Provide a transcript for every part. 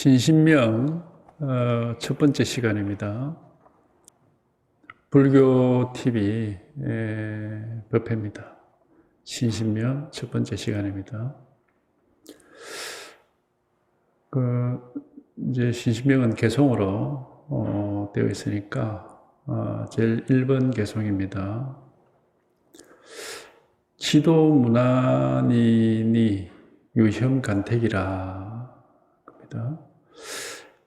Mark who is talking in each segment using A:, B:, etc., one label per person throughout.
A: 신신명 첫 번째 시간입니다. 불교 TV 법회입니다. 신신명 첫 번째 시간입니다. 이제 신신명은 개송으로 되어 있으니까 제일 1번 개송입니다. 지도무난이니 유형간택이라 겁니다.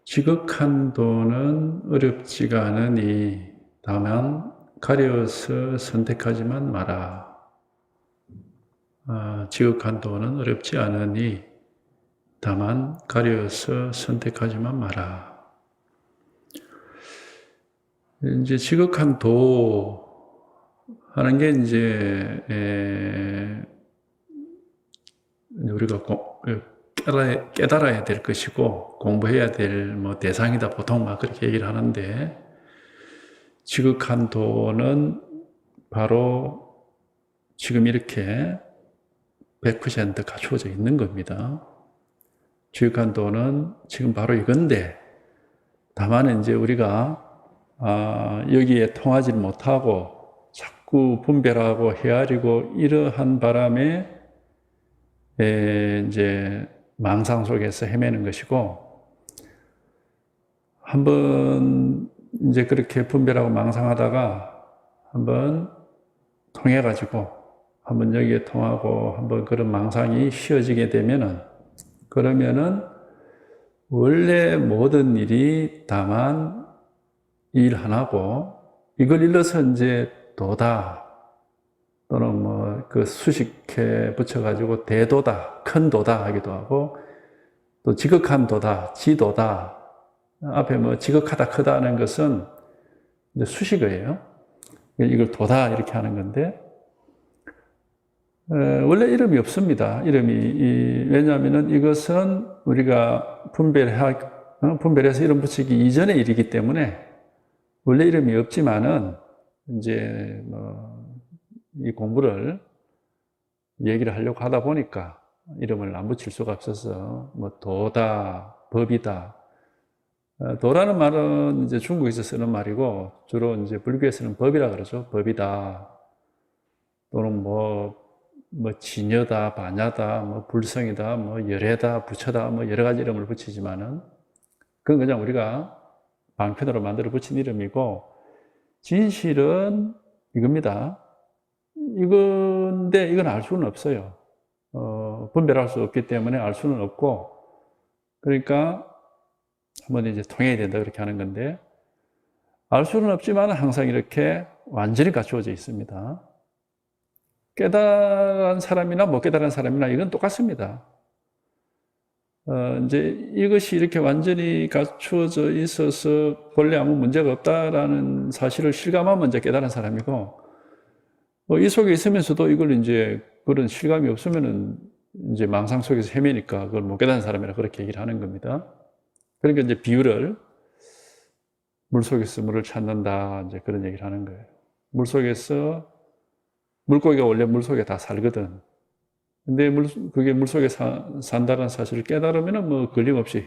A: 지극한 도는 어렵지가 않으니 다만 가려서 선택하지만 마라. 지극한 도는 어렵지 않으니 다만 가려서 선택하지만 마라. 이제 지극한 도 하는 게 이제 우리가 깨달아야 될 것이고 공부해야 될 대상이다 보통 막 그렇게 얘기를 하는데, 지극한 도는 바로 지금 이렇게 100% 갖추어져 있는 겁니다. 지극한 도는 지금 바로 이건데, 다만 이제 우리가 여기에 통하지 못하고 자꾸 분별하고 헤아리고 이러한 바람에 이제 망상 속에서 헤매는 것이고, 한번 이제 그렇게 분별하고 망상하다가 한번 통해가지고 한번 여기에 통하고 한번 그런 망상이 쉬어지게 되면은, 그러면은 원래 모든 일이 다만 일 하나고, 이걸 일러서 이제 도다 또는 그 수식해 붙여가지고 대도다, 큰 도다 하기도 하고, 또 지극한 도다, 지도다. 앞에 지극하다, 크다 하는 것은 이제 수식어예요. 이걸 도다 이렇게 하는 건데, 원래 이름이 없습니다. 왜냐하면 이것은 우리가 분별해서 이름 붙이기 이전의 일이기 때문에 원래 이름이 없지만은, 이제 이 공부를 얘기를 하려고 하다 보니까 이름을 안 붙일 수가 없어서 도다, 법이다. 도라는 말은 이제 중국에서 쓰는 말이고, 주로 이제 불교에서는 법이라 그러죠. 법이다. 또는 진여다, 반야다, 불성이다, 열애다, 부처다, 여러 가지 이름을 붙이지만은, 그건 그냥 우리가 방편으로 만들어 붙인 이름이고, 진실은 이겁니다. 이건데, 이건 알 수는 없어요. 분별할 수 없기 때문에 알 수는 없고, 그러니까 한번 이제 통해야 된다, 그렇게 하는 건데, 알 수는 없지만 항상 이렇게 완전히 갖추어져 있습니다. 깨달은 사람이나 못 깨달은 사람이나 이건 똑같습니다. 이제 이것이 이렇게 완전히 갖추어져 있어서 본래 아무 문제가 없다라는 사실을 실감하면 이제 깨달은 사람이고, 이 속에 있으면서도 이걸 이제 그런 실감이 없으면은 이제 망상 속에서 헤매니까 그걸 못 깨달은 사람이라 그렇게 얘기를 하는 겁니다. 그러니까 이제 비유를 물 속에서 물을 찾는다, 이제 그런 얘기를 하는 거예요. 물 속에서 물고기가 원래 물 속에 다 살거든. 근데 그게 물 속에 산다는 사실을 깨달으면은 걸림없이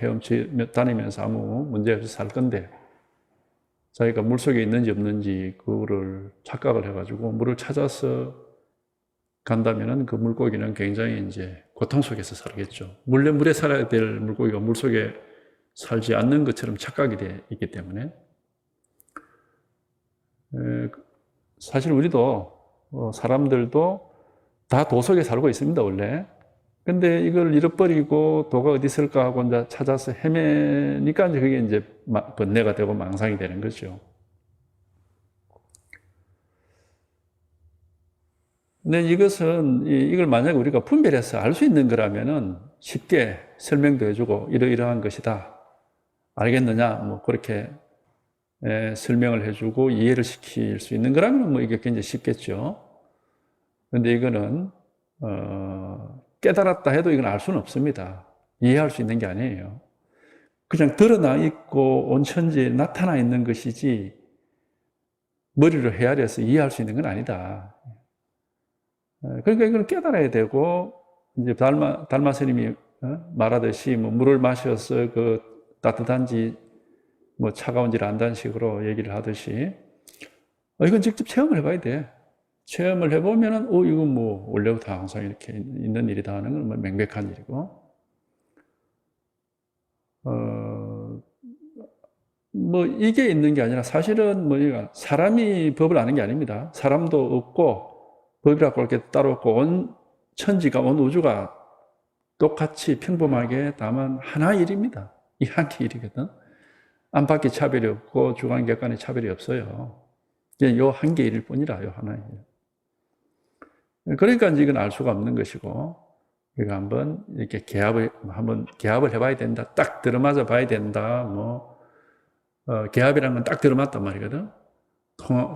A: 다니면서 아무 문제 없이 살 건데, 자기가 물 속에 있는지 없는지 그거를 착각을 해가지고 물을 찾아서 간다면은 그 물고기는 굉장히 이제 고통 속에서 살겠죠. 물에 살아야 될 물고기가 물 속에 살지 않는 것처럼 착각이 돼 있기 때문에, 사실 우리도 사람들도 다 도 속에 살고 있습니다, 원래. 근데 이걸 잃어버리고 도가 어디 있을까 하고 이제 찾아서 헤매니까 이제 그게 이제 번뇌가 되고 망상이 되는 거죠. 근데 이걸 만약에 우리가 분별해서 알 수 있는 거라면은 쉽게 설명도 해주고 이러이러한 것이다, 알겠느냐, 그렇게 설명을 해주고 이해를 시킬 수 있는 거라면 이게 굉장히 쉽겠죠. 근데 이거는 깨달았다 해도 이건 알 수는 없습니다. 이해할 수 있는 게 아니에요. 그냥 드러나 있고 온 천지에 나타나 있는 것이지 머리로 헤아려서 이해할 수 있는 건 아니다. 그러니까 이걸 깨달아야 되고, 이제 달마 스님이 말하듯이 물을 마셔서 그 따뜻한지 뭐 차가운지를 안다는 식으로 얘기를 하듯이 이건 직접 체험을 해봐야 돼. 체험을 해보면은 이건 뭐 원래부터 항상 이렇게 있는 일이다 하는 건 뭐 명백한 일이고 뭐 이게 있는 게 아니라 사실은 뭐니까 사람이 법을 아는 게 아닙니다. 사람도 없고 법이라고 할 게 따로 없고 온 천지가 온 우주가 똑같이 평범하게 다만 하나의 일입니다. 이 한 개 일이거든. 안팎의 차별이 없고 주관객관의 차별이 없어요. 그냥 요 한 개 일일 뿐이라 요 하나의 일. 그러니까 이건 알 수가 없는 것이고 우리가 한번 이렇게 개합을 해봐야 된다. 딱 들어맞아 봐야 된다. 개합이라는 건 딱 들어맞단 말이거든.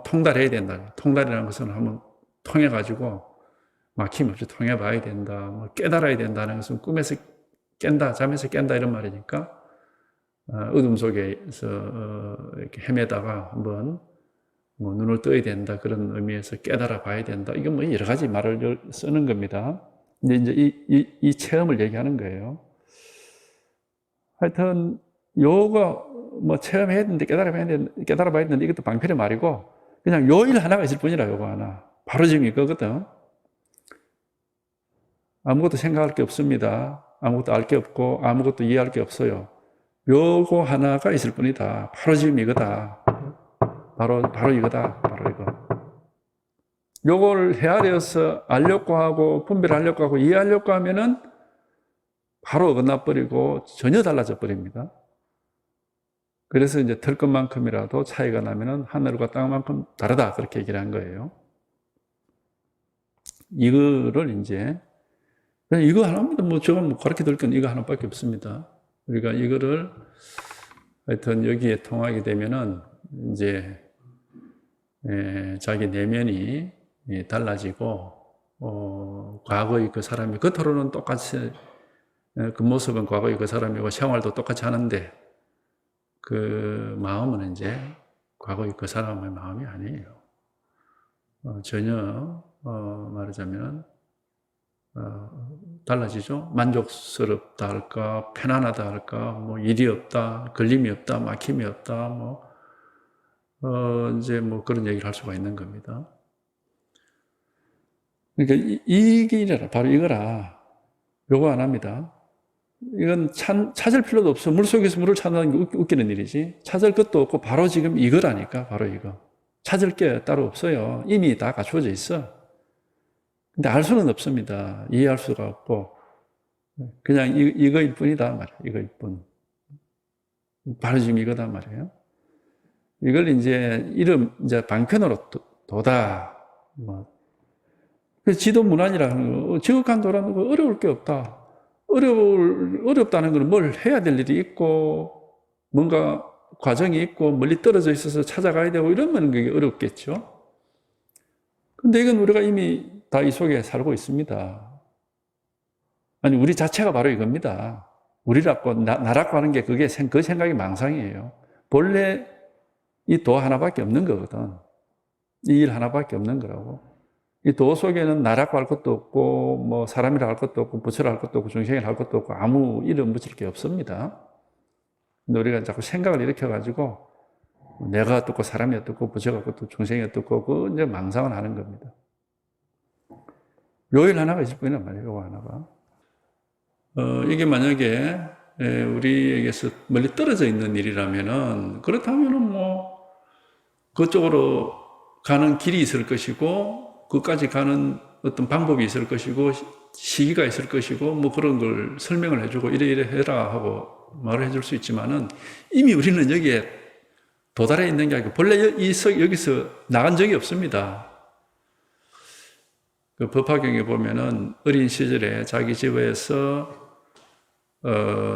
A: 통달해야 된다. 통달이라는 것은 한번 통해가지고 막힘없이 통해봐야 된다. 깨달아야 된다는 것은 꿈에서 깬다, 잠에서 깬다 이런 말이니까 어둠 속에서 이렇게 헤매다가 한번 눈을 떠야 된다 그런 의미에서 깨달아 봐야 된다. 이건 뭐 여러 가지 말을 쓰는 겁니다. 근데 이제 이 체험을 얘기하는 거예요. 하여튼 요거 뭐 체험해야 되는데 깨달아 봐야 되는데 이것도 방편의 말이고 그냥 요 일 하나가 있을 뿐이라 요거 하나. 바로 지금 이거거든. 아무것도 생각할 게 없습니다. 아무것도 알 게 없고 아무것도 이해할 게 없어요. 요거 하나가 있을 뿐이다. 바로 지금 이거다. 바로 이거다. 바로 이거. 요걸 헤아려서 알려고 하고 분별하려고 하고 이해하려고 하면은 바로 어긋나 버리고 전혀 달라져 버립니다. 그래서 이제 들 것만큼이라도 차이가 나면은 하늘과 땅만큼 다르다. 그렇게 얘기를 한 거예요. 이거를 이제 이거 하나입니다. 뭐 저건 뭐 가르쳐 드릴 건 이거 하나밖에 없습니다. 우리가 이거를 하여튼 여기에 통하게 되면은 이제 자기 내면이 달라지고 과거의 그 사람이 겉으로는 똑같이 그 모습은 과거의 그 사람이고 생활도 똑같이 하는데 그 마음은 이제 과거의 그 사람의 마음이 아니에요. 전혀 말하자면 달라지죠. 만족스럽다 할까, 편안하다 할까, 뭐 일이 없다, 걸림이 없다, 막힘이 없다, 이제 뭐 그런 얘기를 할 수가 있는 겁니다. 그러니까 이게 바로 이거라. 요거 안 합니다. 이건 찾을 필요도 없어. 물속에서 물을 찾는 게 웃기는 일이지. 찾을 것도 없고 바로 지금 이거라니까. 바로 이거. 찾을 게 따로 없어요. 이미 다 갖추어져 있어. 근데 알 수는 없습니다. 이해할 수가 없고 그냥 이거일 뿐이다 말이에요. 이거일 뿐. 바로 지금 이거다 말이에요. 이걸 이제 방편으로 도다. 지도문안이라 하는 거, 지극한 도라는 거 어려울 게 없다. 어렵다는 건 뭘 해야 될 일이 있고, 뭔가 과정이 있고, 멀리 떨어져 있어서 찾아가야 되고, 이러면 그게 어렵겠죠. 근데 이건 우리가 이미 다 이 속에 살고 있습니다. 아니, 우리 자체가 바로 이겁니다. 우리라고, 나라고 하는 게 그 생각이 망상이에요. 본래 이 도 하나밖에 없는 거거든. 이 일 하나밖에 없는 거라고. 이 도 속에는 나라고 할 것도 없고, 뭐, 사람이라 할 것도 없고, 부처라 할 것도 없고, 중생이라 할 것도 없고, 아무 이름 붙일 게 없습니다. 근데 우리가 자꾸 생각을 일으켜가지고, 내가 어떻고, 사람이 어떻고, 부처가 어떻고, 중생이 어떻고, 그 이제 망상을 하는 겁니다. 요 일 하나가 있을 뿐이란 말이에요, 요 하나가. 이게 만약에, 우리에게서 멀리 떨어져 있는 일이라면은, 그렇다면은 뭐, 그쪽으로 가는 길이 있을 것이고, 그까지 가는 어떤 방법이 있을 것이고, 시기가 있을 것이고, 뭐 그런 걸 설명을 해주고, 이래 해라 하고 말을 해줄 수 있지만은, 이미 우리는 여기에 도달해 있는 게 아니고, 본래 여기서 나간 적이 없습니다. 그 법화경에 보면은 어린 시절에 자기 집에서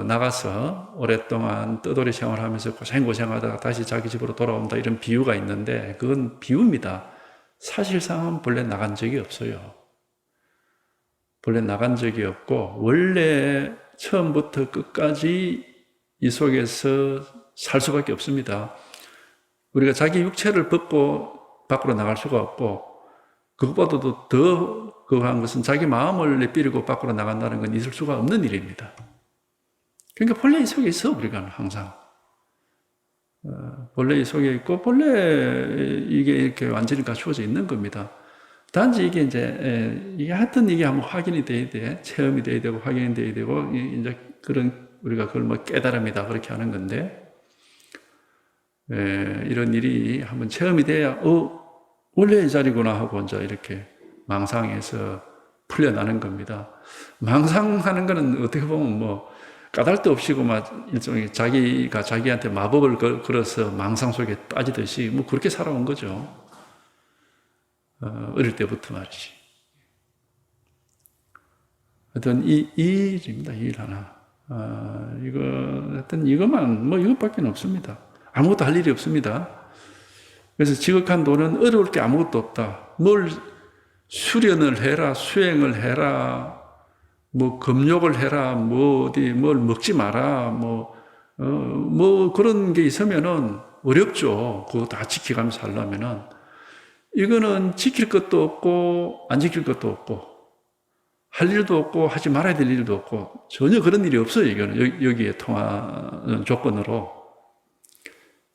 A: 나가서 오랫동안 떠돌이 생활하면서 고생하다가 다시 자기 집으로 돌아온다 이런 비유가 있는데 그건 비유입니다. 사실상은 본래 나간 적이 없어요. 본래 나간 적이 없고 원래 처음부터 끝까지 이 속에서 살 수밖에 없습니다. 우리가 자기 육체를 벗고 밖으로 나갈 수가 없고 그것보다도 더 그거한 것은 자기 마음을 내비리고 밖으로 나간다는 건 있을 수가 없는 일입니다. 그러니까 본래 이 속에 있어, 우리가 항상. 본래 이 속에 있고, 본래 이게 이렇게 완전히 갖추어져 있는 겁니다. 단지 이게 이게 하여튼 이게 한번 확인이 돼야 돼. 체험이 돼야 되고, 확인이 돼야 되고, 이제 그런, 우리가 그걸 뭐 깨달음이다. 그렇게 하는 건데, 이런 일이 한번 체험이 돼야, 원래 이 자리구나 하고 이제 이렇게 망상에서 풀려나는 겁니다. 망상하는 거는 어떻게 보면 뭐, 까닭도 없이고 막 일종의 자기가 자기한테 마법을 걸어서 망상 속에 빠지듯이 뭐 그렇게 살아온 거죠. 어릴 때부터 말이지. 하여튼 이 일입니다. 이 일 하나. 이거 하여튼 이것만 뭐 이것밖에 없습니다. 아무것도 할 일이 없습니다. 그래서 지극한 도는 어려울 게 아무것도 없다. 뭘 수련을 해라, 수행을 해라, 뭐 금욕을 해라, 뭐 어디 뭘 먹지 마라, 뭐 그런 게 있으면은 어렵죠. 그거 다 지켜가면서 하려면은 이거는 지킬 것도 없고 안 지킬 것도 없고 할 일도 없고 하지 말아야 될 일도 없고 전혀 그런 일이 없어요. 이거는 여기에 통하는 조건으로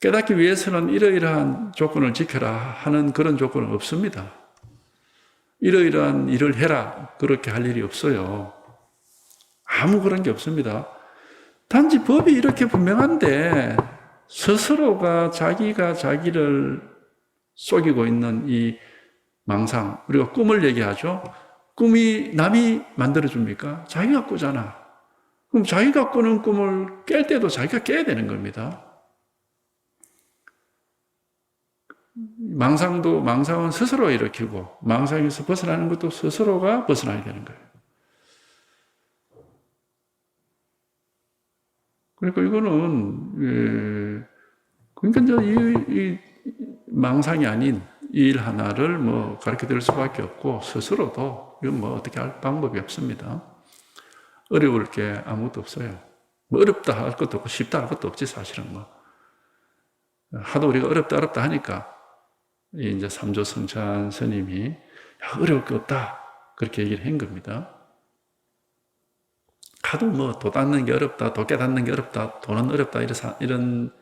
A: 깨닫기 위해서는 이러이러한 조건을 지켜라 하는 그런 조건은 없습니다. 이러이러한 일을 해라 그렇게 할 일이 없어요. 아무 그런 게 없습니다. 단지 법이 이렇게 분명한데 스스로가 자기가 자기를 속이고 있는 이 망상, 우리가 꿈을 얘기하죠. 꿈이 남이 만들어줍니까? 자기가 꾸잖아. 그럼 자기가 꾸는 꿈을 깰 때도 자기가 깨야 되는 겁니다. 망상은 스스로 일으키고 망상에서 벗어나는 것도 스스로가 벗어나야 되는 거예요. 그러니까 이거는 그러니까 이제 이 망상이 아닌 이 일 하나를 뭐 가르쳐 드릴 수밖에 없고 스스로도 이건 뭐 어떻게 할 방법이 없습니다. 어려울 게 아무것도 없어요. 뭐 어렵다 할 것도 없고 쉽다 할 것도 없지 사실은 뭐 하도 우리가 어렵다 하니까 이제 삼조 성찬 스님이 야, 어려울 게 없다 그렇게 얘기를 한 겁니다. 하도 뭐 도 닦는 게 어렵다, 도 깨닫는 게 어렵다, 도는 어렵다 이런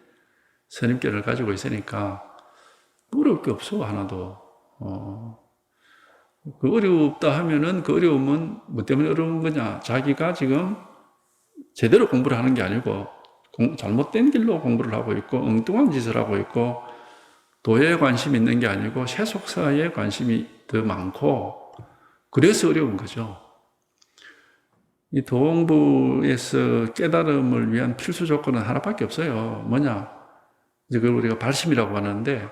A: 선임결을 가지고 있으니까 어려울 게 없어 하나도. 그 어렵다 하면은 그 어려움은 뭐 때문에 어려운 거냐? 자기가 지금 제대로 공부를 하는 게 아니고 잘못된 길로 공부를 하고 있고 엉뚱한 짓을 하고 있고 도에 관심이 있는 게 아니고 세속사에 관심이 더 많고 그래서 어려운 거죠. 이 도공부에서 깨달음을 위한 필수 조건은 하나밖에 없어요. 뭐냐? 이제 그걸 우리가 발심이라고 하는데,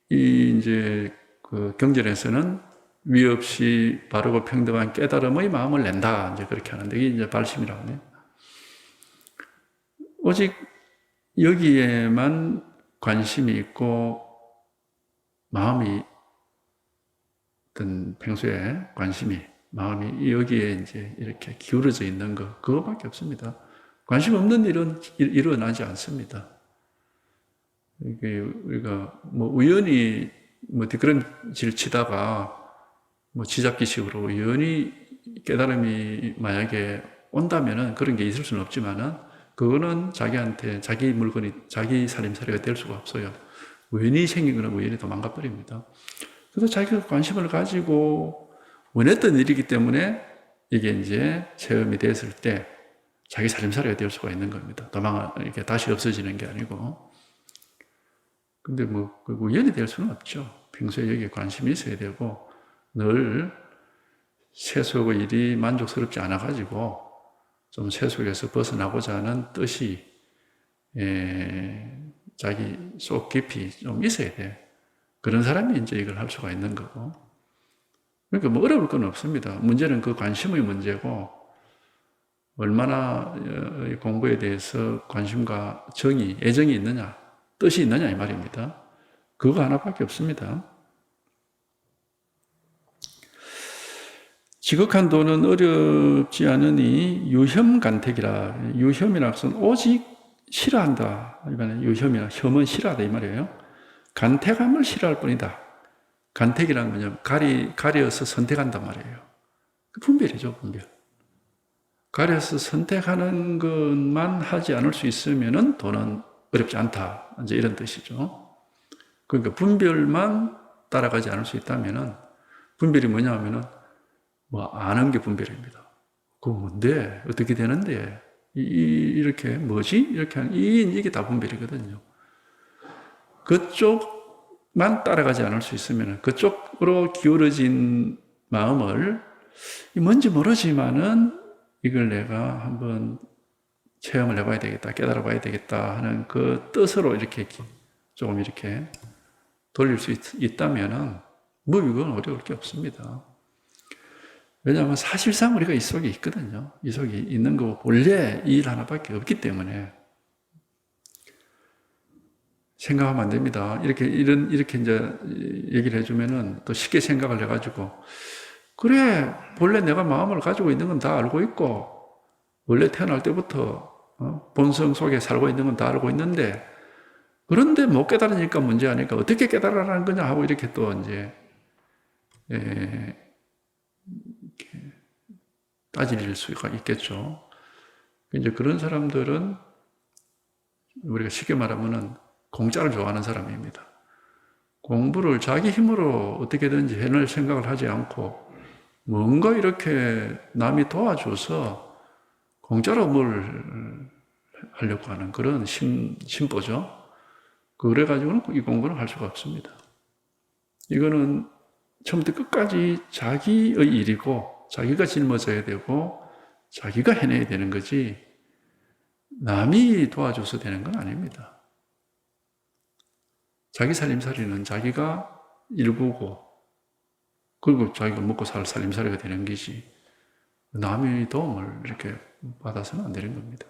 A: 이제 그 경전에서는 위 없이 바르고 평등한 깨달음의 마음을 낸다. 이제 그렇게 하는데, 이게 이제 발심이라고 하네요. 오직 여기에만 관심이 있고, 마음이 어떤 평소에 마음이 여기에 이제 이렇게 기울어져 있는 거, 그거밖에 없습니다. 관심 없는 일은 일어나지 않습니다. 이게 우리가 뭐 우연히 뭐 뒷걸음질 치다가 뭐 지잡기식으로 우연히 깨달음이 만약에 온다면은 그런 게 있을 수는 없지만은 그거는 자기한테 자기 물건이 자기 살림살이가 될 수가 없어요. 우연히 생긴 거는 우연히 도망가 버립니다. 그래서 자기가 관심을 가지고 원했던 일이기 때문에 이게 이제 체험이 됐을 때 자기 살림살이가 될 수가 있는 겁니다. 이렇게 다시 없어지는 게 아니고. 근데 뭐, 우연히 될 수는 없죠. 평소에 여기에 관심이 있어야 되고, 늘 세속의 일이 만족스럽지 않아가지고, 좀 세속에서 벗어나고자 하는 뜻이, 자기 속 깊이 좀 있어야 돼. 그런 사람이 이제 이걸 할 수가 있는 거고. 그러니까 뭐 어려울 건 없습니다. 문제는 그 관심의 문제고, 얼마나 공부에 대해서 관심과 애정이 있느냐, 뜻이 있느냐 이 말입니다. 그거 하나밖에 없습니다. 지극한 도는 어렵지 않으니 유혐간택이라. 유혐이라 것은 오직 싫어한다. 이번에 유혐이나 혐은 싫어하다 이 말이에요. 간택함을 싫어할 뿐이다. 간택이란 뭐냐면 가려서 선택한단 말이에요. 분별이죠, 분별. 가려서 선택하는 것만 하지 않을 수 있으면은 돈은 어렵지 않다. 이제 이런 뜻이죠. 그러니까 분별만 따라가지 않을 수 있다면은 분별이 뭐냐 하면은 뭐 아는 게 분별입니다. 그거 뭔데? 어떻게 되는데? 이렇게 뭐지? 이렇게 하는 이게 다 분별이거든요. 그쪽만 따라가지 않을 수 있으면 그쪽으로 기울어진 마음을 뭔지 모르지만은 이걸 내가 한번 체험을 해봐야 되겠다, 깨달아 봐야 되겠다 하는 그 뜻으로 이렇게 조금 이렇게 돌릴 수 있다면은 뭐 이건 어려울 게 없습니다. 왜냐하면 사실상 우리가 이 속에 있거든요. 이 속에 있는 거 원래 이 일 하나밖에 없기 때문에 생각하면 안 됩니다. 이렇게 이제 얘기를 해주면은 또 쉽게 생각을 해가지고 그래 본래 내가 마음을 가지고 있는 건 다 알고 있고 원래 태어날 때부터 본성 속에 살고 있는 건 다 알고 있는데 그런데 못 깨달으니까 문제 아닐까 어떻게 깨달으라는 거냐 하고 이렇게 또 이제 이렇게 따질 수가 있겠죠. 이제 그런 사람들은 우리가 쉽게 말하면은 공짜를 좋아하는 사람입니다. 공부를 자기 힘으로 어떻게든지 해낼 생각을 하지 않고 뭔가 이렇게 남이 도와줘서 공짜로 뭘 하려고 하는 그런 심보죠. 그래가지고는 이 공부는 할 수가 없습니다. 이거는 처음부터 끝까지 자기의 일이고 자기가 짊어져야 되고 자기가 해내야 되는 거지 남이 도와줘서 되는 건 아닙니다. 자기 살림살이는 자기가 일구고 그리고 자기가 먹고 살 살림살이가 되는 것이지 남의 도움을 이렇게 받아서는 안 되는 겁니다.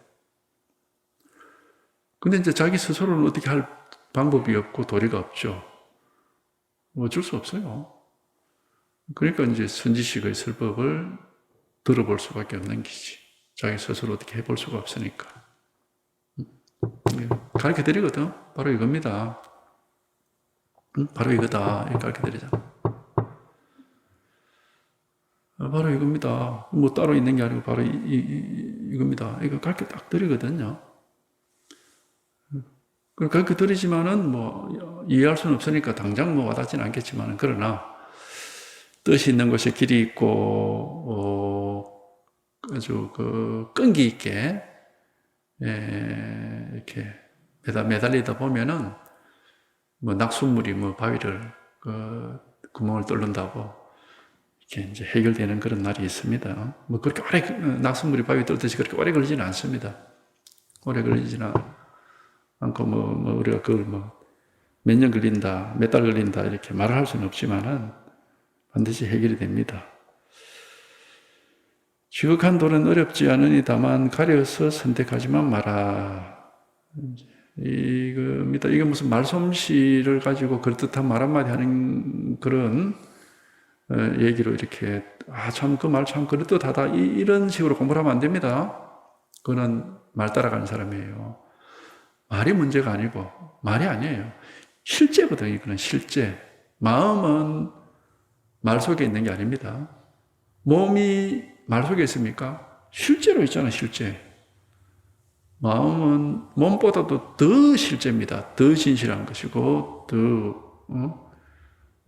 A: 근데 이제 자기 스스로는 어떻게 할 방법이 없고 도리가 없죠. 어쩔 수 없어요. 그러니까 이제 선지식의 설법을 들어볼 수밖에 없는 것이지. 자기 스스로 어떻게 해볼 수가 없으니까. 가르쳐 드리거든. 바로 이겁니다. 바로 이거다. 이렇게 가르쳐 드리잖아. 바로 이겁니다. 뭐 따로 있는 게 아니고 바로 이겁니다. 이거 가르쳐 딱 드리거든요. 가르쳐 드리지만은 뭐 이해할 수는 없으니까 당장 뭐 와닿지는 않겠지만은 그러나 뜻이 있는 곳에 길이 있고 아주 그 끈기 있게 이렇게 매달리다 보면은 뭐 낙숫물이 뭐 바위를 그 구멍을 뚫는다고 이렇게 이제 해결되는 그런 날이 있습니다. 뭐 그렇게 오래 낙숫물이 바위 뚫듯이 그렇게 오래 걸리지는 않습니다. 오래 걸리지는 않고 뭐 우리가 그걸 뭐 몇 년 걸린다, 몇 달 걸린다 이렇게 말을 할 수는 없지만은 반드시 해결이 됩니다. 지극한 도는 어렵지 않으니 다만 가려서 선택하지만 마라. 이겁니다. 이게 무슨 말솜씨를 가지고 그럴듯한 말 한마디 하는 그런 얘기로 이렇게 참 그 말 참 그럴듯하다 이런 식으로 공부를 하면 안 됩니다. 그거는 말 따라가는 사람이에요. 말이 문제가 아니고 말이 아니에요. 실제거든요. 이거는 실제. 마음은 말 속에 있는 게 아닙니다. 몸이 말 속에 있습니까? 실제로 있잖아요. 실제. 마음은 몸보다도 더 실제입니다. 더 진실한 것이고 더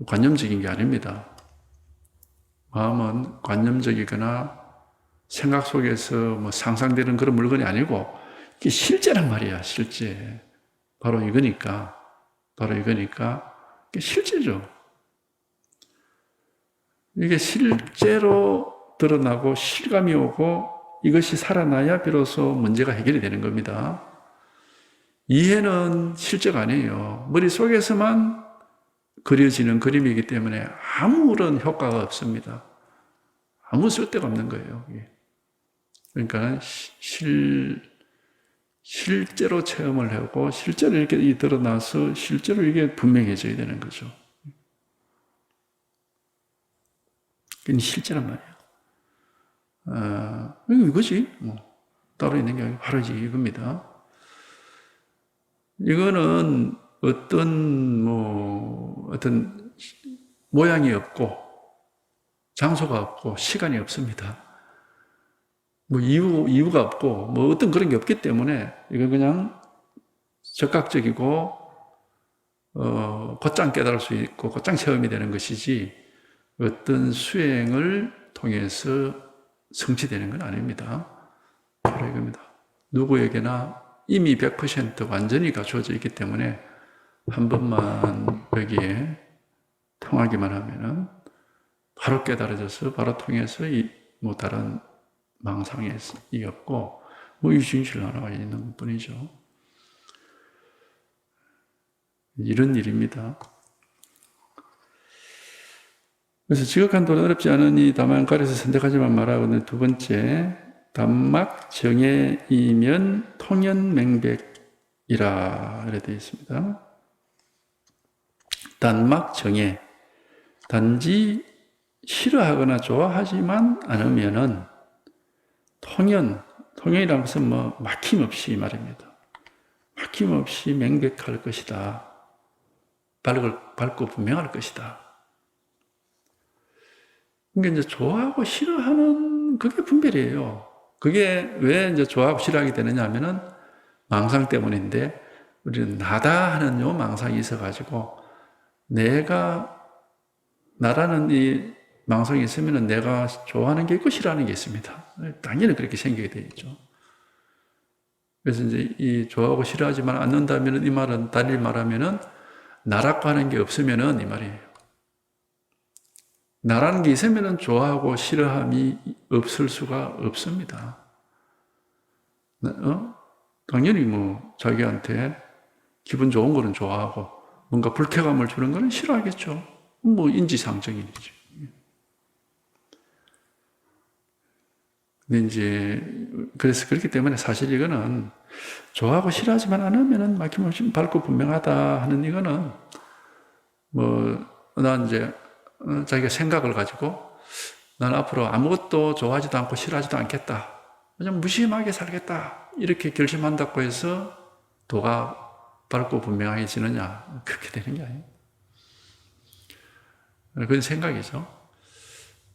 A: 관념적인 게 아닙니다. 마음은 관념적이거나 생각 속에서 뭐 상상되는 그런 물건이 아니고 이게 실제란 말이야. 실제. 바로 이거니까 이게 실제죠. 이게 실제로 드러나고 실감이 오고 이것이 살아나야 비로소 문제가 해결이 되는 겁니다. 이해는 실제가 아니에요. 머릿속에서만 그려지는 그림이기 때문에 아무런 효과가 없습니다. 아무 쓸데가 없는 거예요. 그러니까 실제로 체험을 하고 실제로 이렇게 드러나서 실제로 이게 분명해져야 되는 거죠. 그게 실제란 말이에요. 이거지. 뭐 따로 있는 게 아니고 바로 이겁니다. 이거는 어떤 모양이 없고 장소가 없고 시간이 없습니다. 뭐 이유가 없고, 뭐 어떤 그런 게 없기 때문에, 이건 그냥 적극적이고, 곧장 깨달을 수 있고, 곧장 체험이 되는 것이지, 어떤 수행을 통해서 성취되는 건 아닙니다. 바로 이겁니다. 누구에게나 이미 100% 완전히 갖추어져 있기 때문에, 한 번만 여기에 통하기만 하면은, 바로 깨달아져서, 바로 통해서, 뭐 다른 망상이 없고, 뭐 유증실 하나가 있는 것 뿐이죠. 이런 일입니다. 그래서 지극한 도는 어렵지 않으니 다만 가려서 선택하지만 말하고는 두 번째, 단막 정해이면 통연맹백이라 이렇게 되어 있습니다. 단막 정해, 단지 싫어하거나 좋아하지만 않으면은 통연이라는 것은 뭐 막힘없이 말입니다. 막힘없이 맹백할 것이다. 밝고 분명할 것이다. 그러니까 이제 좋아하고 싫어하는 그게 분별이에요. 그게 왜 이제 좋아하고 싫어하게 되느냐 하면은 망상 때문인데, 우리는 나다 하는 요 망상이 있어가지고, 나라는 이 망상이 있으면은 내가 좋아하는 게 있고 싫어하는 게 있습니다. 당연히 그렇게 생기게 되어 있죠. 그래서 이제 이 좋아하고 싫어하지만 않는다면은, 이 말은 달리 말하면은 나라고 하는 게 없으면은 이 말이에요. 나라는 게 있으면은 좋아하고 싫어함이 없을 수가 없습니다. 당연히 뭐 자기한테 기분 좋은 거는 좋아하고 뭔가 불쾌감을 주는 거는 싫어하겠죠. 뭐 인지상정인 일이죠. 근데 이제 그래서 그렇기 때문에 사실 이거는 좋아하고 싫어하지만 않으면은 막힘없이 밝고 분명하다 하는 이거는 난 이제 자기가 생각을 가지고 난 앞으로 아무것도 좋아하지도 않고 싫어하지도 않겠다. 그냥 무심하게 살겠다. 이렇게 결심한다고 해서 도가 밝고 분명해지느냐? 그렇게 되는 게 아니에요. 그건 생각이죠.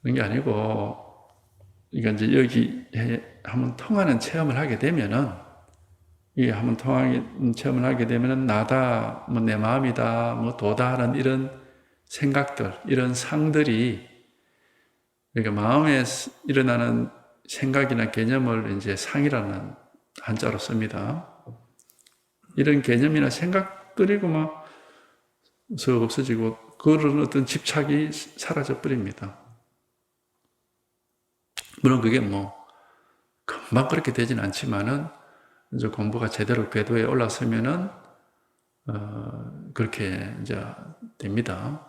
A: 그런 게 아니고, 그러니까 이제 여기 한번 통하는 체험을 하게 되면은, 이게 한번 통하는 체험을 하게 되면은, 나다, 뭐 내 마음이다, 뭐 도다 하는 이런 생각들, 이런 상들이, 그러니까 마음에 일어나는 생각이나 개념을 이제 상이라는 한자로 씁니다. 이런 개념이나 생각들이고 막 없어지고, 그런 어떤 집착이 사라져 버립니다. 물론 그게 뭐 금방 그렇게 되진 않지만은 이제 공부가 제대로 궤도에 올랐으면은 그렇게 이제 됩니다.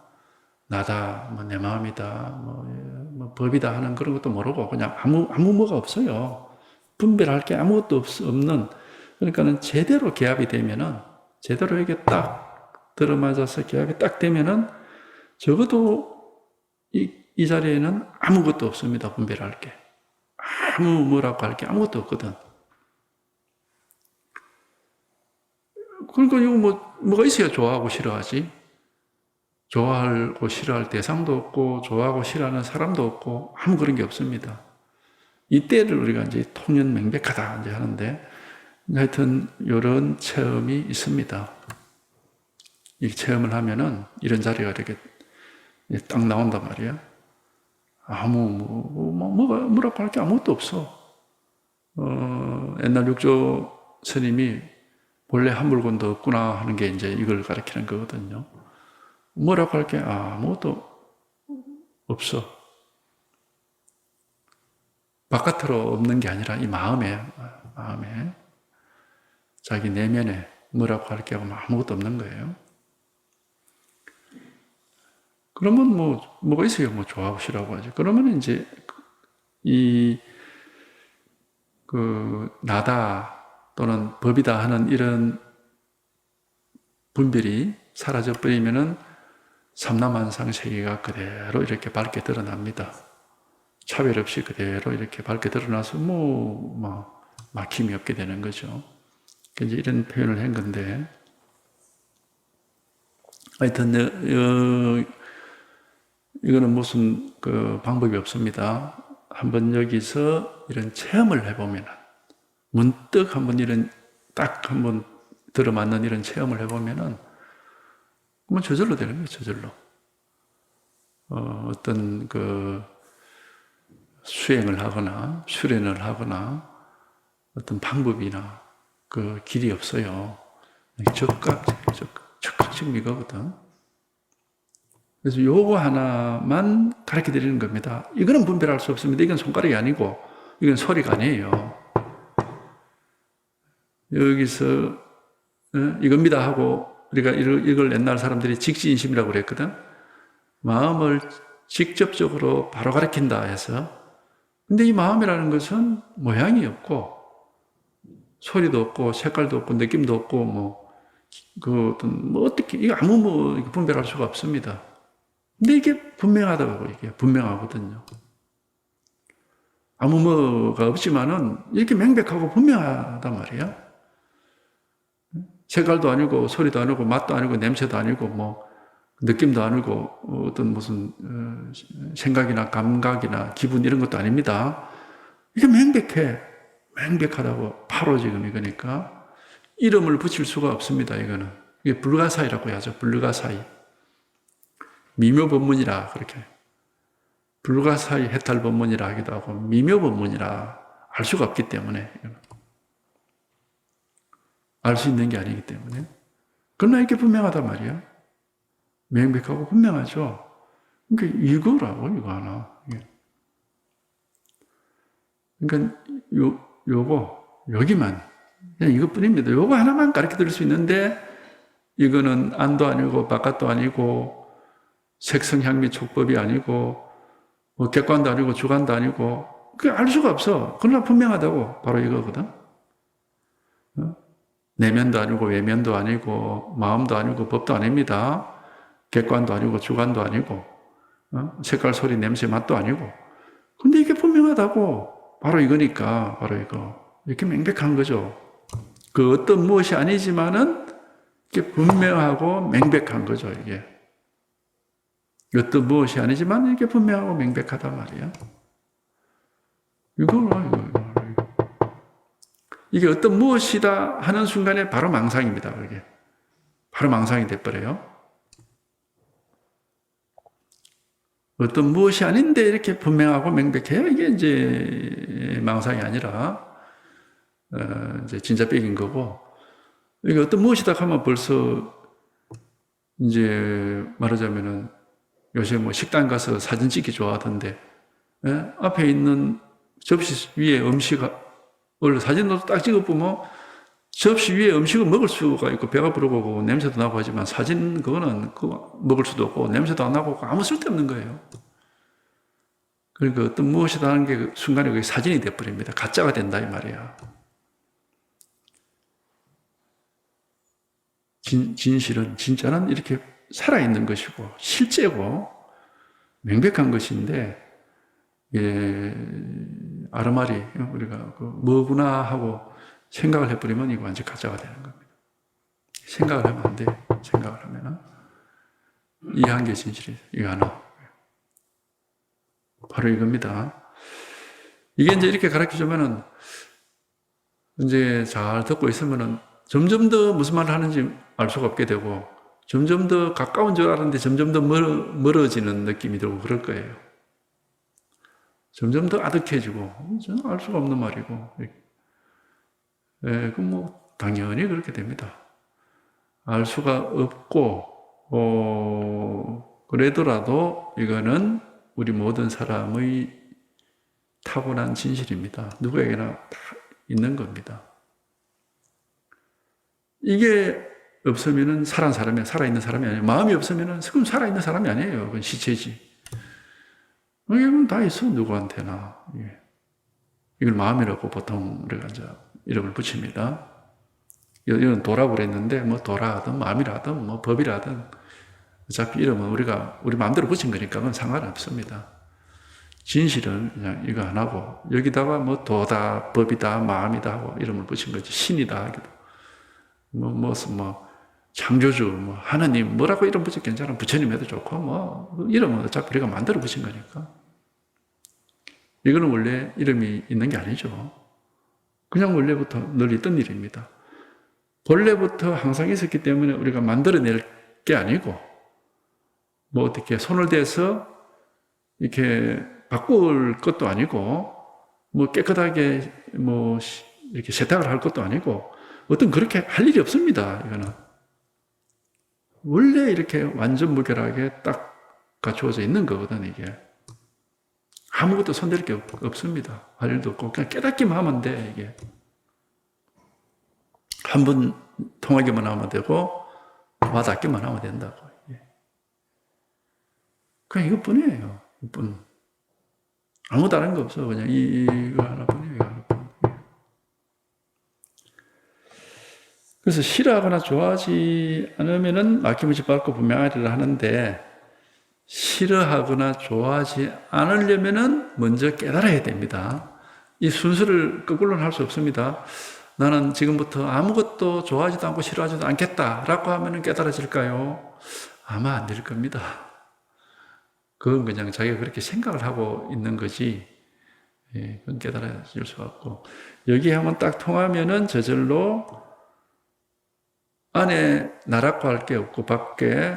A: 나다, 뭐 내 마음이다, 뭐 법이다 하는 그런 것도 모르고 그냥 아무 뭐가 없어요. 분별할 게 아무것도 없는, 그러니까는 제대로 개합이 되면은, 제대로 이게 딱 들어맞아서 개합이 딱 되면은 적어도 이 자리에는 아무것도 없습니다. 분별할 게. 뭐라고 할 게 아무것도 없거든. 그러니까 이거 뭐가 있어야 좋아하고 싫어하지? 좋아하고 싫어할 대상도 없고, 좋아하고 싫어하는 사람도 없고, 아무 그런 게 없습니다. 이때를 우리가 이제 통연맹백하다 이제 하는데, 하여튼, 이런 체험이 있습니다. 이 체험을 하면은, 이런 자리가 이렇게 딱 나온단 말이야. 뭐라고 할 게 아무것도 없어. 옛날 육조 스님이 본래 한 물건도 없구나 하는 게 이제 이걸 가리키는 거거든요. 뭐라고 할 게 아무것도 없어. 바깥으로 없는 게 아니라 이 마음에 자기 내면에 뭐라고 할 게 아무것도 없는 거예요. 그러면 뭐가 있어요? 뭐 좋아하고 싫어하고 하지. 그러면 이제 나다 또는 법이다 하는 이런 분별이 사라져 버리면은 삼라만상 세계가 그대로 이렇게 밝게 드러납니다. 차별 없이 그대로 이렇게 밝게 드러나서 막힘이 없게 되는 거죠. 이제 이런 표현을 한 건데, 하여튼 이거는 무슨 방법이 없습니다. 한번 여기서 이런 체험을 해보면, 문득 한번 이런 딱 한번 들어맞는 이런 체험을 해보면은, 그러면 저절로 되는 거예요, 저절로. 어떤 수행을 하거나, 수련을 하거나, 어떤 방법이나 그 길이 없어요. 적극적 이거거든. 그래서 요거 하나만 가르쳐 드리는 겁니다. 이거는 분별할 수 없습니다. 이건 손가락이 아니고, 이건 소리가 아니에요. 여기서, 이겁니다 하고, 우리가 이걸 옛날 사람들이 직지인심이라고 그랬거든. 마음을 직접적으로 바로 가르친다 해서. 근데 이 마음이라는 것은 모양이 없고, 소리도 없고, 색깔도 없고, 느낌도 없고, 어떻게, 이거 분별할 수가 없습니다. 근데 이게 분명하다고, 이게 분명하거든요. 아무 뭐가 없지만은 이렇게 명백하고 분명하단 말이에요. 색깔도 아니고, 소리도 아니고, 맛도 아니고, 냄새도 아니고, 느낌도 아니고, 어떤 무슨, 생각이나 감각이나 기분 이런 것도 아닙니다. 이게 명백하다고, 바로 지금 이거니까. 이름을 붙일 수가 없습니다, 이거는. 이게 불가사의라고 하죠, 불가사의. 미묘법문이라, 그렇게. 불가사의 해탈법문이라 하기도 하고, 미묘법문이라 알 수가 없기 때문에, 알 수 있는 게 아니기 때문에. 그러나 이렇게 분명하단 말이야. 명백하고 분명하죠. 그러니까 이거 하나. 그러니까, 여기만, 그냥 이것뿐입니다. 요거 하나만 가르쳐 드릴 수 있는데, 이거는 안도 아니고, 바깥도 아니고, 색성, 향미, 촉법이 아니고, 객관도 아니고, 주관도 아니고, 알 수가 없어. 그러나 분명하다고, 바로 이거거든. 내면도 아니고, 외면도 아니고, 마음도 아니고, 법도 아닙니다. 객관도 아니고, 주관도 아니고, 색깔, 소리, 냄새, 맛도 아니고. 근데 이게 분명하다고, 바로 이거니까, 바로 이거. 이렇게 명백한 거죠. 그 어떤 무엇이 아니지만은, 이게 분명하고 명백한 거죠, 이게. 어떤 무엇이 아니지만, 이게 분명하고 명백하단 말이야. 이거. 이게 어떤 무엇이다 하는 순간에 바로 망상입니다, 그게. 바로 망상이 돼버려요. 어떤 무엇이 아닌데 이렇게 분명하고 명백해요. 이게 이제 망상이 아니라, 이제 진짜 빽인 거고, 이게 어떤 무엇이다 하면 벌써, 이제 말하자면은, 요새 식당 가서 사진 찍기 좋아하던데, 앞에 있는 접시 위에 음식을 사진으로 딱 찍어보면, 접시 위에 음식을 먹을 수가 있고, 배가 부르고, 냄새도 나고 하지만, 사진, 그거는 먹을 수도 없고, 냄새도 안 나고, 아무 쓸데없는 거예요. 그러니까 어떤 무엇이다 하는 게 순간에 그게 사진이 돼버립니다. 가짜가 된다, 이 말이야. 진짜는 이렇게 살아있는 것이고, 실제고, 명백한 것인데, 아르마리, 우리가 뭐구나 하고 생각을 해버리면 이거 완전 가짜가 되는 겁니다. 생각을 하면 안 돼. 생각을 하면은. 이 한 개 진실이, 이거 하나. 바로 이겁니다. 이게 이제 이렇게 가르쳐 주면은, 이제 잘 듣고 있으면은, 점점 더 무슨 말을 하는지 알 수가 없게 되고, 점점 더 가까운 줄 알았는데 점점 더 멀어지는 느낌이 들고 그럴 거예요. 점점 더 아득해지고, 저는 알 수가 없는 말이고, 그럼 당연히 그렇게 됩니다. 알 수가 없고, 그래더라도 이거는 우리 모든 사람의 타고난 진실입니다. 누구에게나 다 있는 겁니다. 이게 없으면은 살아있는 사람이 아니에요. 마음이 없으면은 그건 살아있는 사람이 아니에요. 그건 시체지. 이건 다 있어, 누구한테나. 이걸 마음이라고 보통 우리가 이제 이름을 붙입니다. 이건 도라고 그랬는데, 도라든 마음이라든 법이라든 어차피 이름은 우리 마음대로 붙인 거니까 그건 상관없습니다. 진실은 그냥 이거 안 하고, 여기다가 도다, 법이다, 마음이다 하고 이름을 붙인 거지. 신이다 하기도. 창조주, 하나님, 뭐라고 이름 붙여 괜찮아. 부처님 해도 좋고, 이름은 어차피 우리가 만들어 붙인 거니까. 이거는 원래 이름이 있는 게 아니죠. 그냥 원래부터 늘 있던 일입니다. 본래부터 항상 있었기 때문에 우리가 만들어낼 게 아니고, 뭐 어떻게 손을 대서 이렇게 바꿀 것도 아니고, 뭐 깨끗하게 뭐 이렇게 세탁을 할 것도 아니고, 어떤 그렇게 할 일이 없습니다. 이거는. 원래 이렇게 완전 무결하게 딱 갖추어져 있는 거거든, 이게. 아무것도 손댈 게 없습니다. 할 일도 없고, 그냥 깨닫기만 하면 돼, 이게. 한 번 통하기만 하면 되고, 와닿기만 하면 된다고. 그냥 이것뿐이에요. 이것뿐. 아무 다른 거 없어. 그냥 이거 하나뿐이에요. 이거 하나뿐. 그래서 싫어하거나 좋아하지 않으면은 막힘없이 받고 분명하리라 하는데, 싫어하거나 좋아하지 않으려면은 먼저 깨달아야 됩니다. 이 순서를 거꾸로는 할 수 없습니다. 나는 지금부터 아무것도 좋아하지도 않고 싫어하지도 않겠다라고 하면은 깨달아질까요? 아마 안 될 겁니다. 그건 그냥 자기가 그렇게 생각을 하고 있는 거지, 그건 깨달아질 수가 없고, 여기 한번 딱 통하면은 저절로 안에 나라고 할 게 없고 밖에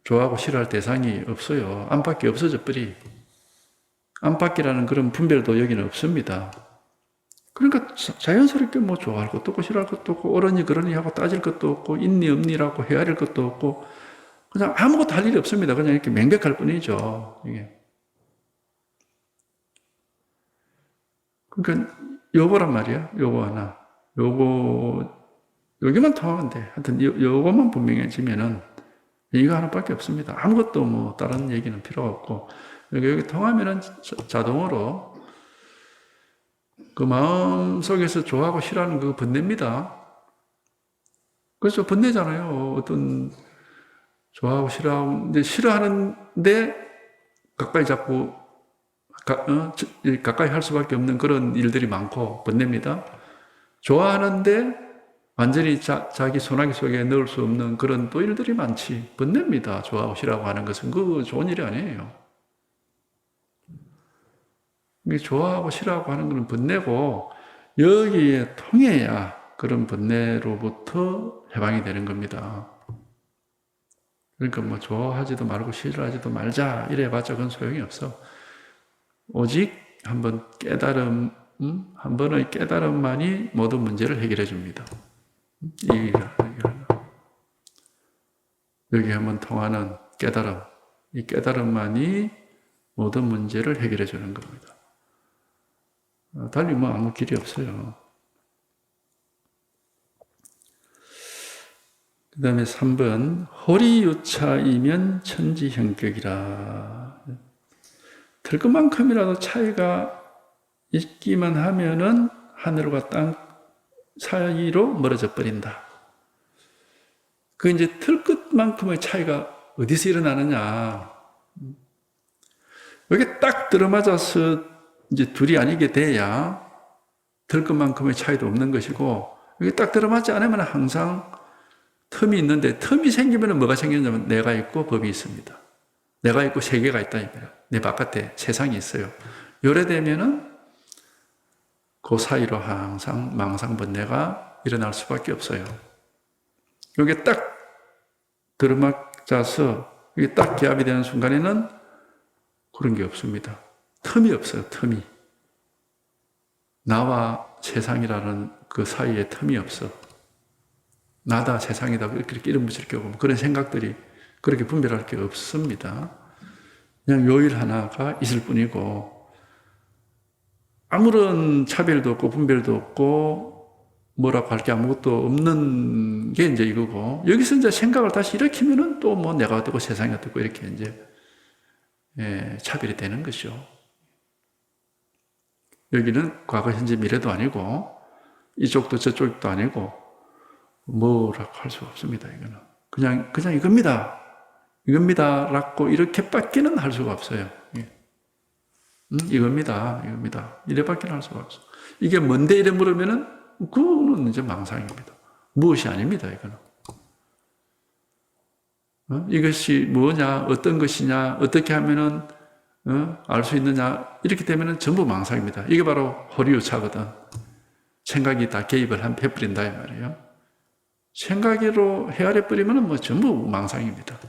A: 좋아하고 싫어할 대상이 없어요. 안팎이 없어져 버리. 안팎이라는 그런 분별도 여기는 없습니다. 그러니까 자연스럽게 뭐 좋아할 것도 없고 싫어할 것도 없고 옳으니 그러니 하고 따질 것도 없고 있니 없니라고 헤아릴 것도 없고 그냥 아무것도 할 일이 없습니다. 그냥 이렇게 명백할 뿐이죠. 이게. 그러니까 요거란 말이야. 요거 하나. 여기만 통하면 돼. 하여튼 요거만 분명해지면은 이거 하나밖에 없습니다. 아무것도 뭐 다른 얘기는 필요 없고 여기 통하면은 자동으로 그 마음 속에서 좋아하고 싫어하는 그 번뇌입니다. 그렇죠. 번뇌잖아요. 어떤 좋아하고 싫어하는데 싫어하는데 가까이 자꾸 가까이 할 수밖에 없는 그런 일들이 많고 번뇌입니다. 좋아하는데 완전히 자기 소나기 속에 넣을 수 없는 그런 또 일들이 많지. 번뇌입니다. 좋아하고 싫어하고 하는 것은 그 좋은 일이 아니에요. 좋아하고 싫어하고 하는 것은 번뇌고 여기에 통해야 그런 번뇌로부터 해방이 되는 겁니다. 그러니까 뭐 좋아하지도 말고 싫어하지도 말자 이래봤자 그건 소용이 없어. 오직 한번 한 번의 깨달음만이 모든 문제를 해결해 줍니다. 여기 한번 통하는 깨달음, 이 깨달음만이 모든 문제를 해결해 주는 겁니다. 달리 뭐 아무 길이 없어요. 그 다음에 3번 호리유차이면 천지형격이라. 들 것만큼이라도 차이가 있기만 하면은 하늘과 땅 사이로 멀어져 버린다. 그 이제 들 것만큼의 차이가 어디서 일어나느냐. 여기 딱 들어맞아서 이제 둘이 아니게 돼야 들 것만큼의 차이도 없는 것이고, 여기 딱 들어맞지 않으면 항상 틈이 있는데, 틈이 생기면 뭐가 생기냐면 내가 있고 법이 있습니다. 내가 있고 세계가 있다. 내 바깥에 세상이 있어요. 요래되면은 그 사이로 항상 망상번뇌가 일어날 수밖에 없어요. 여기 딱 들어맞아서 이게 딱 기합이 되는 순간에는 그런 게 없습니다. 틈이 없어요. 틈이. 나와 세상이라는 그 사이에 틈이 없어. 나다 세상이다 이렇게 이름 붙일 게 없고 그런 생각들이 그렇게 분별할 게 없습니다. 그냥 요일 하나가 있을 뿐이고 아무런 차별도 없고 분별도 없고 뭐라고 할 게 아무것도 없는 게 이제 이거고, 여기서 이제 생각을 다시 일으키면은 또 뭐 내가 어떻고 세상이 어떻고 이렇게 이제 차별이 되는 것이죠. 여기는 과거, 현재, 미래도 아니고 이쪽도 저쪽도 아니고 뭐라고 할 수가 없습니다. 이거는 그냥 이겁니다라고 이렇게밖에는 할 수가 없어요. 이겁니다. 이래밖에는 할 수가 없어. 이게 뭔데 이래 물으면은 그거는 이제 망상입니다. 무엇이 아닙니다. 이거는. 이것이 뭐냐, 어떤 것이냐, 어떻게 하면은 알 수 있느냐? 이렇게 되면 전부 망상입니다. 이게 바로 허리우차거든. 생각이 다 개입을 해버린다 이 말이에요. 생각으로 헤아려버리면 뭐 전부 망상입니다.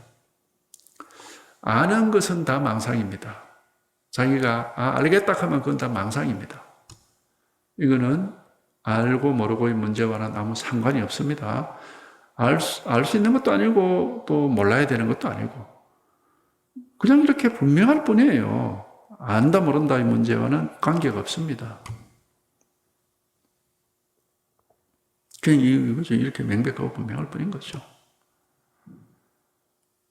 A: 아는 것은 다 망상입니다. 자기가 알겠다 하면 그건 다 망상입니다. 이거는 알고 모르고의 문제와는 아무 상관이 없습니다. 알 수 있는 것도 아니고 또 몰라야 되는 것도 아니고 그냥 이렇게 분명할 뿐이에요. 안다 모른다의 문제와는 관계가 없습니다. 그냥 이렇게 명백하고 분명할 뿐인 거죠.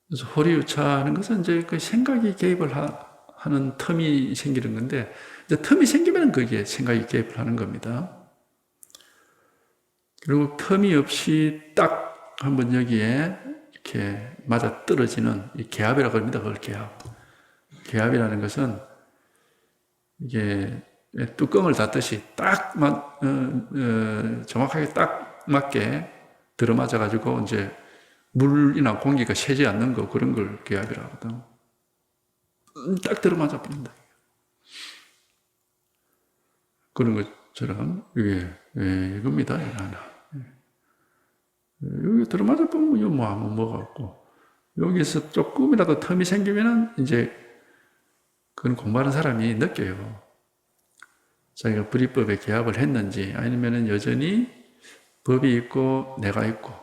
A: 그래서 호리우차하는 것은 이제 그 생각이 개입을 하는 텀이 생기는 건데, 이제 텀이 생기면 그게 생각이 개입을 하는 겁니다. 그리고 텀이 없이 딱 한번 여기에 이렇게 맞아 떨어지는 이 개합이라고 합니다. 그걸 개합. 개합이라는 것은 이게 뚜껑을 닫듯이 딱 정확하게 딱 맞게 들어맞아가지고 이제 물이나 공기가 새지 않는 거 그런 걸 개합이라고 하거든. 딱 들어맞아 버린다. 그런 것처럼 이게 이겁니다. 하나. 여기 들어맞아 보면 이거 뭐 한번 먹었고 여기서 조금이라도 텀이 생기면은 이제 그건 공부하는 사람이 느껴요. 자기가 불이법에 개합을 했는지 아니면은 여전히 법이 있고 내가 있고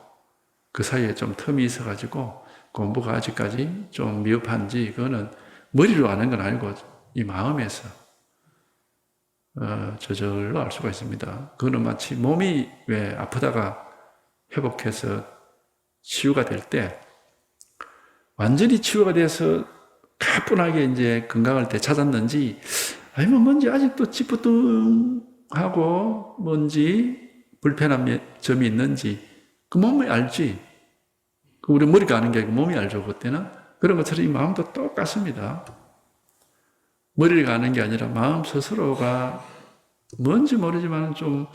A: 그 사이에 좀 텀이 있어가지고 공부가 아직까지 좀 미흡한지 그거는 머리로 아는 건 아니고 이 마음에서 저절로 알 수가 있습니다. 그거는 마치 몸이 왜 아프다가 회복해서 치유가 될 때 완전히 치유가 돼서 가뿐하게 이제 건강을 되찾았는지 아니면 뭔지 아직도 찌뿌둥하고 뭔지 불편한 점이 있는지 그 몸이 알지. 우리 머리가 아는 게 아니고 몸이 알죠. 그때는 그런 것처럼 이 마음도 똑같습니다. 머리가 아는 게 아니라 마음 스스로가 뭔지 모르지만 좀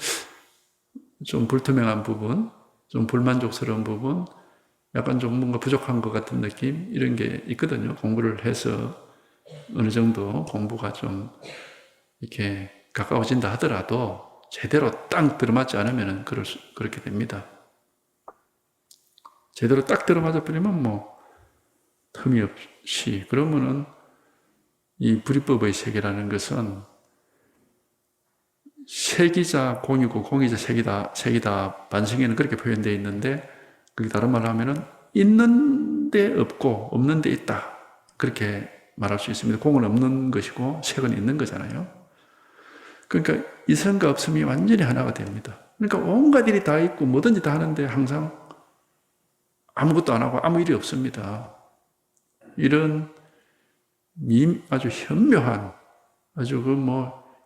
A: 불투명한 부분, 좀 불만족스러운 부분, 약간 좀 뭔가 부족한 것 같은 느낌 이런 게 있거든요. 공부를 해서 어느 정도 공부가 좀 이렇게 가까워진다 하더라도 제대로 딱 들어맞지 않으면 그렇게 됩니다. 제대로 딱 들어맞아 버리면 뭐 틈이 없이 그러면은 이 불이법의 세계라는 것은 색이자 공이고 공이자 색이다 반성에는 그렇게 표현되어 있는데 그게 다른 말로 하면은 있는 데 없고 없는 데 있다 그렇게 말할 수 있습니다. 공은 없는 것이고 색은 있는 거잖아요. 그러니까 이성과 없음이 완전히 하나가 됩니다. 그러니까 온갖 일이 다 있고 뭐든지 다 하는데 항상 아무것도 안 하고 아무 일이 없습니다. 이런 아주 현묘한 아주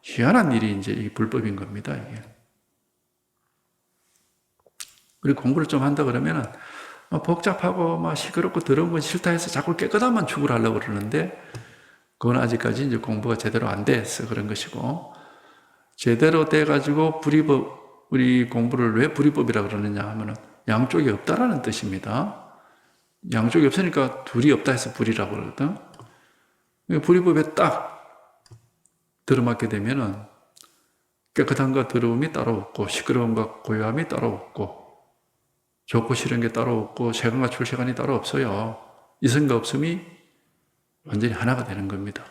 A: 희한한 일이 이제 이 불법인 겁니다. 이게. 그리고 공부를 좀 한다 그러면은 복잡하고 시끄럽고 더러운 건 싫다 해서 자꾸 깨끗한만 추구를 하려고 그러는데 그건 아직까지 이제 공부가 제대로 안 돼서 그런 것이고 제대로 돼가지고 우리 공부를 왜 불이법이라고 그러느냐 하면은 양쪽이 없다라는 뜻입니다. 양쪽이 없으니까 둘이 없다 해서 불이라고 그러거든. 불이법에 딱 들어맞게 되면은 깨끗함과 더러움이 따로 없고 시끄러움과 고요함이 따로 없고 좋고 싫은 게 따로 없고 세간과 출세간이 따로 없어요. 이성과 없음이 완전히 하나가 되는 겁니다.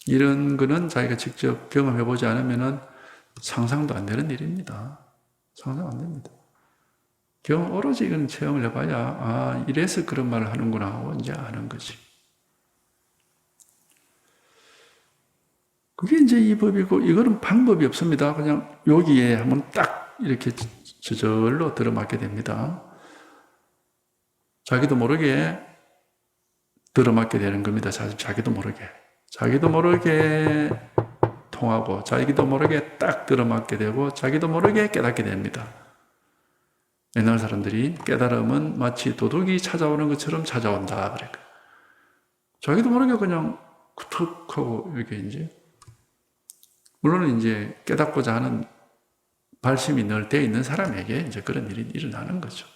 A: 이런 거는 자기가 직접 경험해보지 않으면은 상상도 안 되는 일입니다. 상상 안 됩니다. 오로지 이건 체험을 해봐야 이래서 그런 말을 하는구나 하고 이제 아는 거지. 그게 이제 이 법이고 이거는 방법이 없습니다. 그냥 여기에 한번 딱 이렇게 저절로 들어맞게 됩니다. 자기도 모르게 들어맞게 되는 겁니다. 자기도 모르게 통하고 자기도 모르게 딱 들어맞게 되고 자기도 모르게 깨닫게 됩니다. 옛날 사람들이 깨달음은 마치 도둑이 찾아오는 것처럼 찾아온다 그랬거든요. 자기도 모르게 그냥 툭 하고 이렇게 이제 물론 이제 깨닫고자 하는 발심이 늘 되어 있는 사람에게 이제 그런 일이 일어나는 거죠.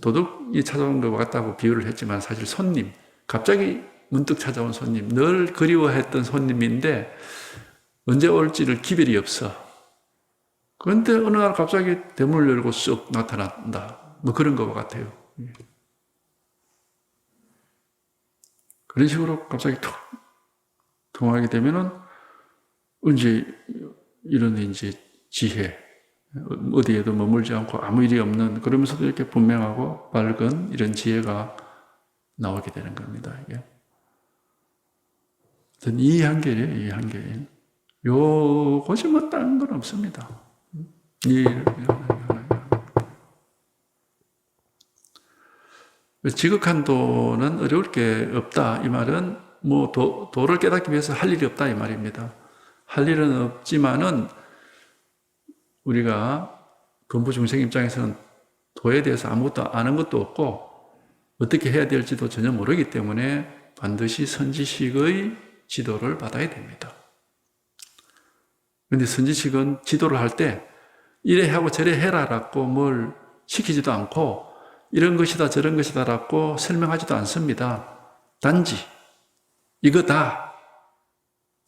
A: 도둑이 찾아온 것 같다고 비유를 했지만 사실 손님, 갑자기 문득 찾아온 손님, 늘 그리워했던 손님인데 언제 올지를 기별이 없어. 그런데 어느 날 갑자기 대문을 열고 쑥 나타난다. 뭐 그런 것 같아요. 그런 식으로 갑자기 툭 통하게 되면은 이제 이런 이제 지혜, 어디에도 머물지 않고 아무 일이 없는, 그러면서도 이렇게 분명하고 밝은 이런 지혜가 나오게 되는 겁니다. 이게. 이 한계예요, 이 한계. 요것이 뭐 다른 건 없습니다. 지극한도는 어려울 게 없다. 이 말은 뭐 도를 깨닫기 위해서 할 일이 없다. 이 말입니다. 할 일은 없지만은 우리가 건부 중생 입장에서는 도에 대해서 아무것도 아는 것도 없고 어떻게 해야 될지도 전혀 모르기 때문에 반드시 선지식의 지도를 받아야 됩니다. 그런데 선지식은 지도를 할 때 이래 하고 저래 해라라고 뭘 시키지도 않고 이런 것이다 저런 것이다라고 설명하지도 않습니다. 단지 이거다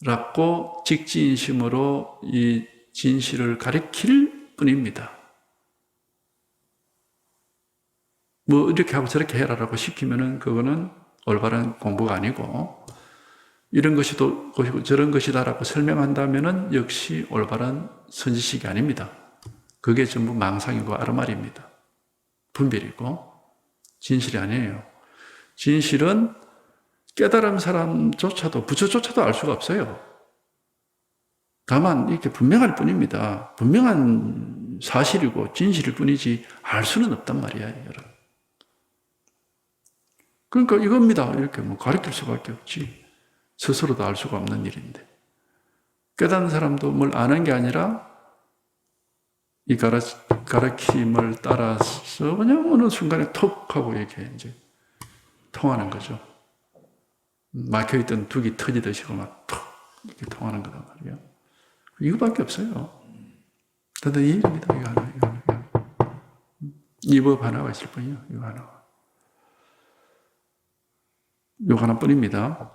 A: 라고 직지인심으로 이 진실을 가리킬 뿐입니다. 뭐 이렇게 하고 저렇게 해라라고 시키면은 그거는 올바른 공부가 아니고 이런 것이도 것이고 저런 것이다라고 설명한다면은 역시 올바른 선지식이 아닙니다. 그게 전부 망상이고 아르말입니다. 분별이고 진실이 아니에요. 진실은 깨달은 사람조차도 부처조차도 알 수가 없어요. 다만 이렇게 분명할 뿐입니다. 분명한 사실이고 진실일 뿐이지 알 수는 없단 말이야, 여러분. 그러니까 이겁니다. 이렇게 뭐 가르칠 수밖에 없지. 스스로도 알 수가 없는 일인데. 깨닫는 사람도 뭘 아는 게 아니라 이 가르침을 따라서 그냥 어느 순간에 톡 하고 이렇게 이제 통하는 거죠. 막혀있던 둑이 터지듯이 막 톡 이렇게 통하는 거단 말이에요. 이거밖에 없어요. 다들 이 일입니다. 이거 하나, 이거 하나. 이 법 하나가 있을 뿐이에요. 이거 하나. 이거 하나뿐입니다.